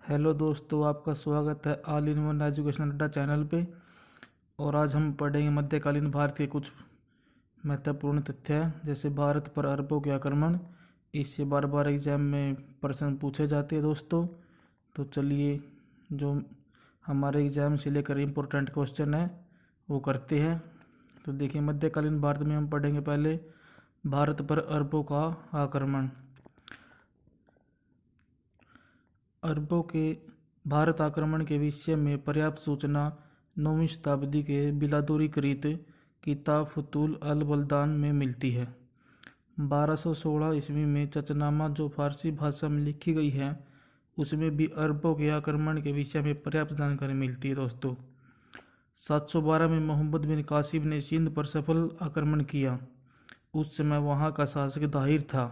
Hello दोस्तों, आपका स्वागत है ऑल इन वन एजुकेशन अड्डा चैनल पे। और आज हम पढ़ेंगे मध्यकालीन भारत के कुछ महत्वपूर्ण तथ्य हैं, जैसे भारत पर अरबों के आक्रमण। इससे बार बार एग्जाम में प्रश्न पूछे जाते हैं दोस्तों। तो चलिए, जो हमारे एग्जाम से लेकर इम्पोर्टेंट क्वेश्चन है वो करते हैं। तो देखिए, मध्यकालीन भारत में हम पढ़ेंगे पहले भारत पर अरबों का आक्रमण। अरबों के भारत आक्रमण के विषय में पर्याप्त सूचना 9वीं शताब्दी के बिलादुरीकृत किताब फतूल अल बलदान में मिलती है। 1216 ईस्वी में चचनामा, जो फारसी भाषा में लिखी गई है, उसमें भी अरबों के आक्रमण के विषय में पर्याप्त जानकारी मिलती है दोस्तों। 712 में मोहम्मद बिन कासिम ने सिंध पर सफल आक्रमण किया। उस समय वहाँ का शासक दाहिर था।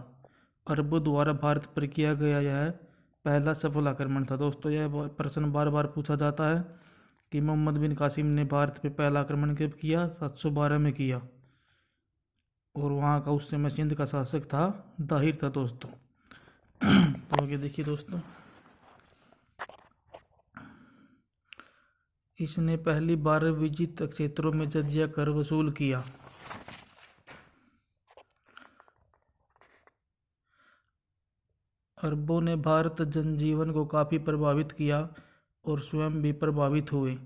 अरबों द्वारा भारत पर किया गया यह पहला सफल आक्रमण था दोस्तों। यह प्रश्न बार बार पूछा जाता है कि मोहम्मद बिन कासिम ने भारत पे पहला आक्रमण कब किया? 712 में किया। और वहाँ का उस समय सिंध का शासक था दाहिर था दोस्तों। तो आगे देखिए दोस्तों, इसने पहली बार विजित क्षेत्रों में जजिया कर वसूल किया। अरबों ने भारत जनजीवन को काफ़ी प्रभावित किया और स्वयं भी प्रभावित हुए।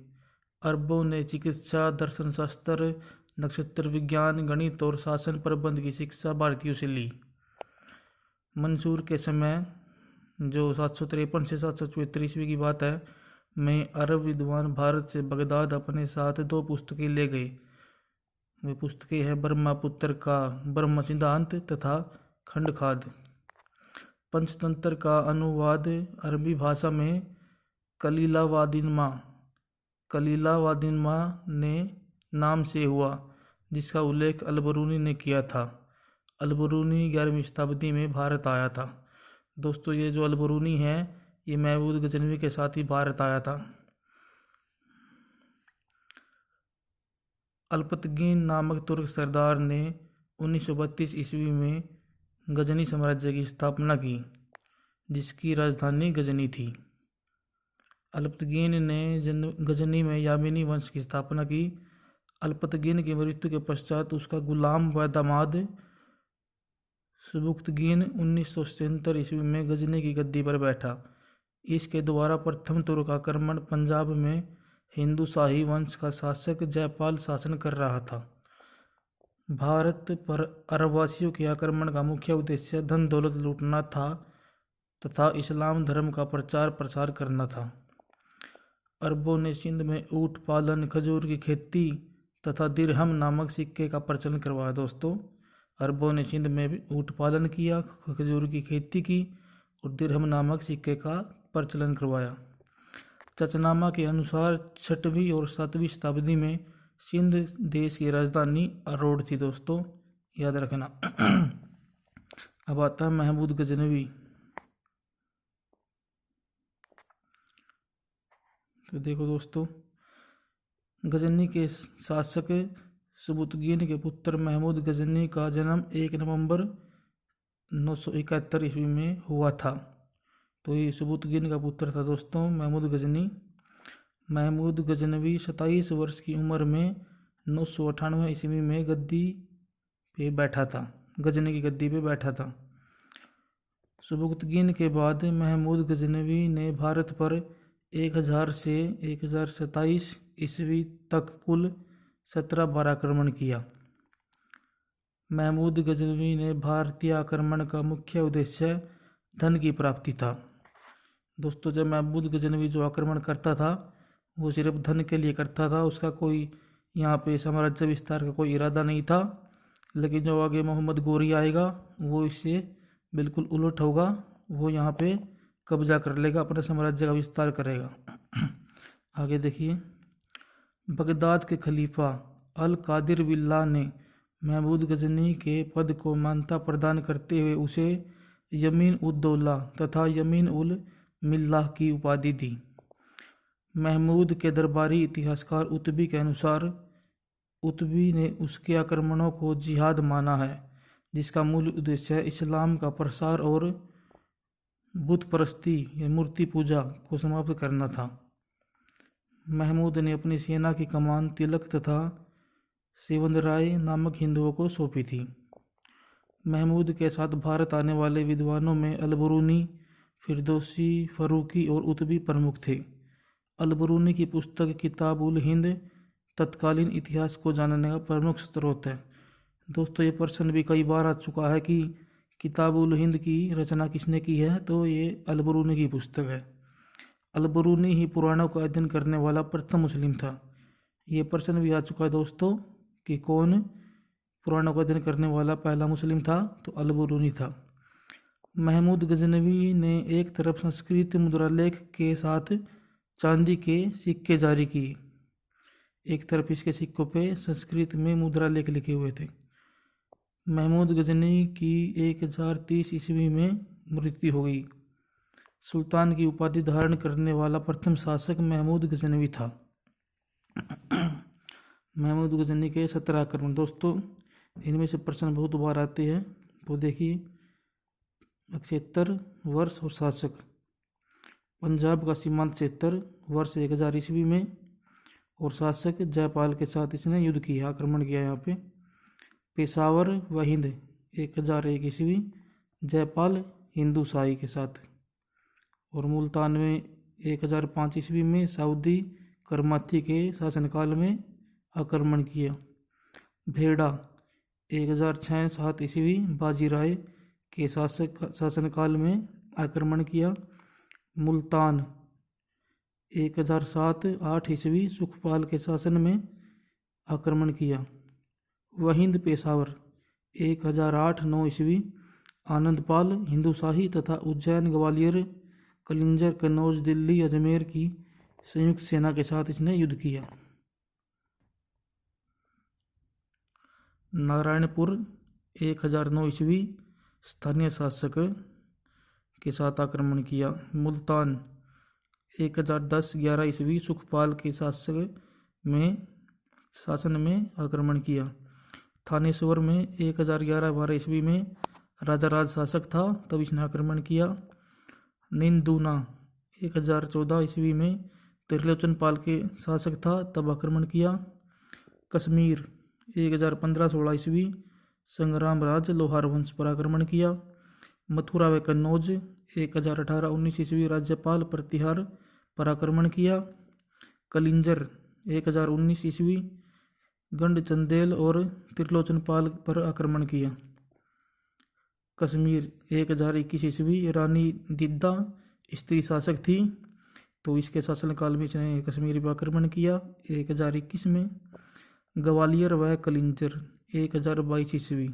अरबों ने चिकित्सा, दर्शन शास्त्र, नक्षत्र विज्ञान, गणित और शासन प्रबंध की शिक्षा भारतीयों से ली। मंसूर के समय, जो 753 से 774 ईस्वी की बात है, में अरब विद्वान भारत से बगदाद अपने साथ 2 पुस्तकें ले गए। वे पुस्तकें हैं ब्रह्मपुत्र का ब्रह्म सिद्धांत तथा खंडखाद। पंचतंत्र का अनुवाद अरबी भाषा में कलीलावादिनमा ने नाम से हुआ, जिसका उल्लेख अलबरूनी ने किया था। अलबरूनी 11वीं शताब्दी में भारत आया था दोस्तों। ये जो अलबरूनी है, ये महमूद गजनवी के साथ ही भारत आया था। अल्पतगीन नामक तुर्क सरदार ने 1932 ईस्वी में गजनी साम्राज्य की स्थापना की, जिसकी राजधानी गजनी थी। अल्पतगीन ने गजनी में यामिनी वंश की स्थापना की। अल्पतगीन की मृत्यु के पश्चात उसका गुलाम व दामाद सुबुक्तगीन 1977 ईस्वी में गजनी की गद्दी पर बैठा। इसके द्वारा प्रथम तुर्क आक्रमण पंजाब में हिंदू शाही वंश का शासक जयपाल शासन कर रहा था। भारत पर अरबवासियों के आक्रमण का मुख्य उद्देश्य धन दौलत लूटना था तथा इस्लाम धर्म का प्रचार प्रसार करना था। अरबों ने सिंध में ऊँट पालन, खजूर की खेती तथा दिरहम नामक सिक्के का प्रचलन करवाया दोस्तों। अरबों ने सिंध में ऊँट पालन किया, खजूर की खेती की और दिरहम नामक सिक्के का प्रचलन करवाया। चचनामा के अनुसार 6वीं और 7वीं शताब्दी में सिंध देश की राजधानी अरोड़ थी दोस्तों, याद रखना। अब आता है महमूद गजनवी। तो देखो दोस्तों, गजनी के शासक सुबुतगीन के पुत्र महमूद गजनी का जन्म 1 नवंबर 971 ईस्वी में हुआ था। तो ये सुबुतगीन का पुत्र था दोस्तों, महमूद गजनी। महमूद गजनवी 27 वर्ष की उम्र में 998 ईस्वी में गद्दी पे बैठा था, गजनी की गद्दी पे बैठा था। सुबुतगीन के बाद महमूद गजनवी ने भारत पर 1000 से 1027 ईस्वी तक कुल 17 बार आक्रमण किया। महमूद गजनवी ने भारतीय आक्रमण का मुख्य उद्देश्य धन की प्राप्ति था दोस्तों। जब महमूद गजनवी जो आक्रमण करता था, वो सिर्फ धन के लिए करता था। उसका कोई यहाँ पे साम्राज्य विस्तार का कोई इरादा नहीं था। लेकिन जो आगे मोहम्मद गोरी आएगा, वो इससे बिल्कुल उलट होगा। वो यहाँ पे कब्जा कर लेगा, अपने साम्राज्य का विस्तार करेगा। आगे देखिए, बगदाद के खलीफा अल कादिर बिल्ला ने महमूद गजनी के पद को मान्यता प्रदान करते हुए उसे यमीन उद दौला तथा यमीन उल मिल्लाह की उपाधि दी। महमूद के दरबारी इतिहासकार उतबी के अनुसार उतबी ने उसके आक्रमणों को जिहाद माना है, जिसका मूल उद्देश्य इस्लाम का प्रसार और बुत परस्ती या मूर्ति पूजा को समाप्त करना था। महमूद ने अपनी सेना की कमान तिलक तथा सेवंदराय नामक हिंदुओं को सौंपी थी। महमूद के साथ भारत आने वाले विद्वानों में अलबरूनी, फिरदौसी, फरूकी और उतबी प्रमुख थे। अलबरूनी की पुस्तक किताब उल हिंद तत्कालीन इतिहास को जानने का प्रमुख स्रोत है। दोस्तों, ये प्रश्न भी कई बार आ चुका है कि किताब उल हिंद की रचना किसने की है, तो ये अलबरूनी की पुस्तक है। अलबरूनी ही पुराणों का अध्ययन करने वाला प्रथम मुस्लिम था। ये प्रश्न भी आ चुका है दोस्तों कि कौन पुराणों का अध्ययन करने वाला पहला मुस्लिम था, तो अलबरूनी था। महमूद गजनवी ने एक तरफ संस्कृत मुद्रालेख के साथ चांदी के सिक्के जारी किए। एक तरफ इसके सिक्कों पे संस्कृत में मुद्रालेख लिखे हुए थे। महमूद गजनी की 1030 ईस्वी में मृत्यु हो गई। सुल्तान की उपाधि धारण करने वाला प्रथम शासक महमूद गजनवी था। महमूद गजनी के 17 आक्रमण। दोस्तों, इनमें से प्रश्न बहुत बार आते हैं, तो देखिए। क्षेत्र, वर्ष और शासक। पंजाब का सीमांत क्षेत्र वर्ष 1000 ईस्वी में, और शासक जयपाल के साथ इसने युद्ध किया, आक्रमण किया यहाँ पे। पेशावर व हिंद 1001 ईस्वी, जयपाल हिंदू शाही के साथ। और मुल्तान में 1005 ईस्वी में सऊदी करमाती के शासनकाल में आक्रमण किया। भेड़ा 1006-7 ईस्वी, बाजीराय के शासनकाल में आक्रमण किया। मुल्तान 1007-8 ईस्वी, सुखपाल के शासन में आक्रमण किया। वहिंद पेशावर 1008-9 ईस्वी, आनंदपाल हिंदू शाही तथा उज्जैन, ग्वालियर, कलिंजर, कन्नौज, दिल्ली, अजमेर की संयुक्त सेना के साथ इसने युद्ध किया। नारायणपुर 1009 ईस्वी, स्थानीय शासक के साथ आक्रमण किया। मुल्तान 1010-11 ईस्वी, सुखपाल के शासन में आक्रमण किया। थानेश्वर में 1011-12 ईस्वी में राजा राज शासक था, तब इसने आक्रमण किया। निंदूना 1014 ईस्वी में त्रिलोचन पाल के शासक था, तब आक्रमण किया। कश्मीर 1015-16 ईस्वी, संग्राम राज लोहार वंश पर आक्रमण किया। मथुरा व कन्नौज 1018-19 ईस्वी, राज्यपाल प्रतिहार पर आक्रमण किया। कलिंजर 1019 ईस्वी, गंड चंदेल और त्रिलोचन पाल पर आक्रमण किया। कश्मीर 1021 ईस्वी, रानी दिद्दा स्त्री शासक थी, तो इसके शासनकाल में इसने कश्मीर पर आक्रमण किया 1021 में। ग्वालियर व कलिंजर 1022 ईस्वी,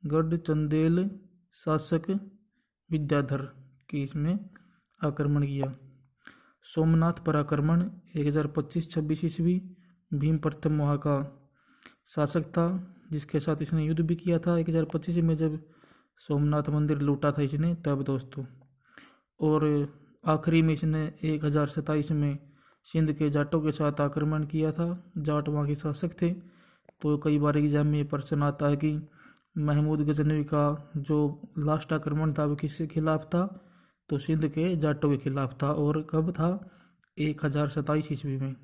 गढ़ चंदेल शासक विद्याधर के इसमें आक्रमण किया। सोमनाथ पर आक्रमण 1025-26 ईस्वी, भीम प्रथम वहाँ का शासक था, जिसके साथ इसने युद्ध भी किया था 1025 में, जब सोमनाथ मंदिर लूटा था इसने, तब दोस्तों। और आखिरी में इसने 1027 में सिंध के जाटों के साथ आक्रमण किया था। जाट वहाँ के शासक थे। तो कई बार एग्जाम में ये प्रश्न आता है कि महमूद गजनवी का जो लास्ट आक्रमण था वो किसके खिलाफ था, तो सिंध के जाटों के खिलाफ था, और कब था, 1027 ईस्वी में।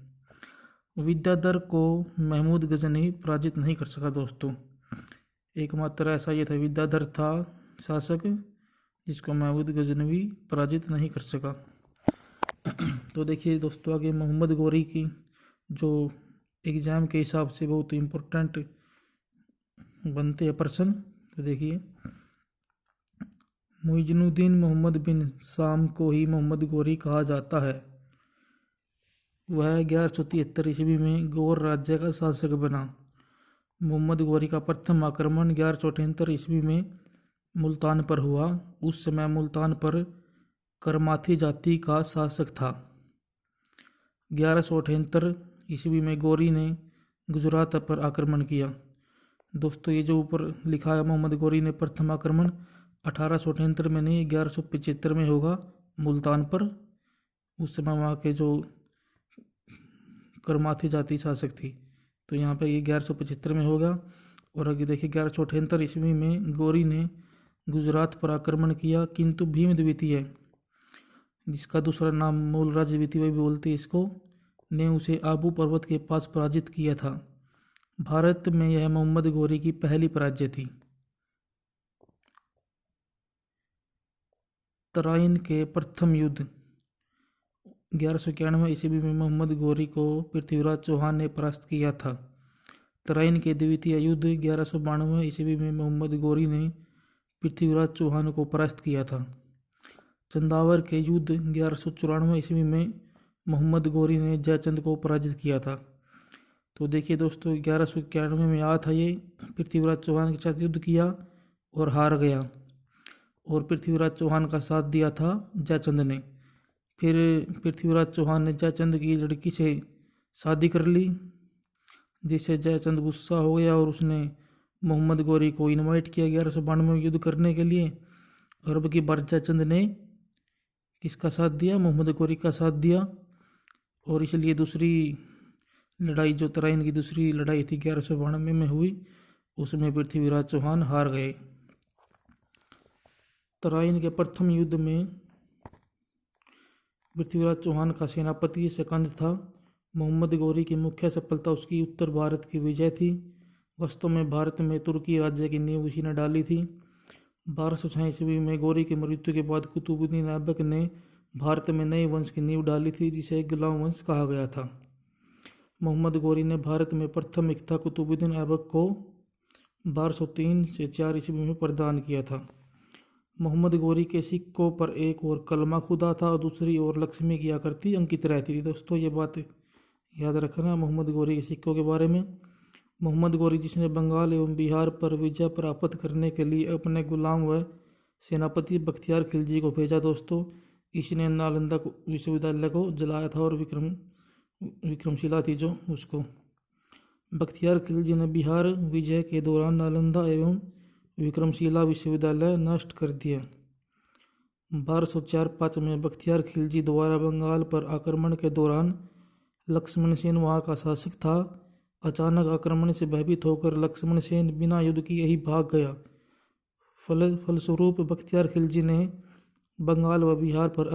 विद्याधर को महमूद गजनवी पराजित नहीं कर सका दोस्तों। एकमात्र ऐसा ये था विद्याधर था शासक जिसको महमूद गजनवी पराजित नहीं कर सका। तो देखिए दोस्तों, आगे मोहम्मद गोरी की जो एग्ज़ाम के हिसाब से बहुत इम्पोर्टेंट बनते हैं प्रश्न। तो देखिए, मुइज़्ज़ुद्दीन मोहम्मद बिन शाम को ही मोहम्मद गोरी कहा जाता है। वह 1173 ईस्वी में गौर राज्य का शासक बना। मोहम्मद गोरी का प्रथम आक्रमण 1178 ईस्वी में मुल्तान पर हुआ। उस समय मुल्तान पर करमाथी जाति का शासक था। 1178 ईस्वी में गोरी ने गुजरात पर आक्रमण किया। दोस्तों, ये जो ऊपर लिखा है मोहम्मद गोरी ने प्रथम आक्रमण 1878 में नहीं, 1175 में होगा मुल्तान पर। उस समय वहाँ के जो करमाथी जाति शासक थी, तो यहाँ पे ये 1175 में होगा। और आगे देखिए 1178 ईस्वी में गोरी ने गुजरात पर आक्रमण किया, किंतु भीम द्वितीय, जिसका दूसरा नाम मूलराज द्वितीय भी बोलते हैं इसको, ने उसे आबू पर्वत के पास पराजित किया था। भारत में यह मोहम्मद गौरी की पहली पराजय थी। तराइन के प्रथम युद्ध। 1191 ईस्वी में मोहम्मद गौरी को पृथ्वीराज चौहान ने परास्त किया था। तराइन के द्वितीय युद्ध 1192 ईस्वी में मोहम्मद गौरी ने पृथ्वीराज चौहान को परास्त किया था। चंदावर के युद्ध 1194 ईस्वी में मोहम्मद गौरी ने जयचंद को पराजित किया था। तो देखिए दोस्तों, 1191 में आया था ये, पृथ्वीराज चौहान के साथ युद्ध किया और हार गया, और पृथ्वीराज चौहान का साथ दिया था जयचंद ने। फिर पृथ्वीराज चौहान ने जयचंद की लड़की से शादी कर ली, जिससे जयचंद गुस्सा हो गया और उसने मोहम्मद गौरी को इनवाइट किया 1192 में युद्ध करने के लिए। और अब की बार जयचंद ने किसका साथ दिया? मोहम्मद गौरी का साथ दिया, और इसलिए दूसरी लड़ाई, जो तराइन की दूसरी लड़ाई थी 1192 में हुई, उसमें पृथ्वीराज चौहान हार गए। तराइन के प्रथम युद्ध में पृथ्वीराज चौहान का सेनापति सकंद था। मोहम्मद गौरी की मुख्य सफलता उसकी उत्तर भारत की विजय थी। वास्तव में भारत में तुर्की राज्य की नींव उसी ने डाली थी। 1206 ईस्वी में गौरी की मृत्यु के बाद कुतुबुद्दीन ऐबक ने भारत में नए वंश की नींव डाली थी, जिसे गुलाम वंश कहा गया था। मोहम्मद गौरी ने भारत में प्रथम इख्ता कुतुबुद्दीन ऐबक को 1203 से 4 ईस्वी में प्रदान किया था। मोहम्मद गौरी के सिक्कों पर एक और कलमा खुदा था और दूसरी ओर लक्ष्मी की आकृति अंकित रहती थी। दोस्तों, ये बात याद रखना मोहम्मद गौरी के सिक्कों के बारे में। मोहम्मद गौरी, जिसने बंगाल एवं बिहार पर विजय प्राप्त करने के लिए अपने गुलाम व सेनापति बख्तियार खिलजी को भेजा। दोस्तों, इसने नालंदा विश्वविद्यालय को जलाया था, और विक्रमशिला थी जो, उसको। बख्तियार खिलजी ने बिहार विजय के दौरान नालंदा एवं विक्रमशिला विश्वविद्यालय नष्ट कर दिया। 1204-5 में बख्तियार खिलजी द्वारा बंगाल पर आक्रमण के दौरान लक्ष्मण सेन वहाँ का शासक था। अचानक आक्रमण से भयभीत होकर लक्ष्मण सेन बिना युद्ध किए ही भाग गया। फलस्वरूप बख्तियार खिलजी ने बंगाल व बिहार पर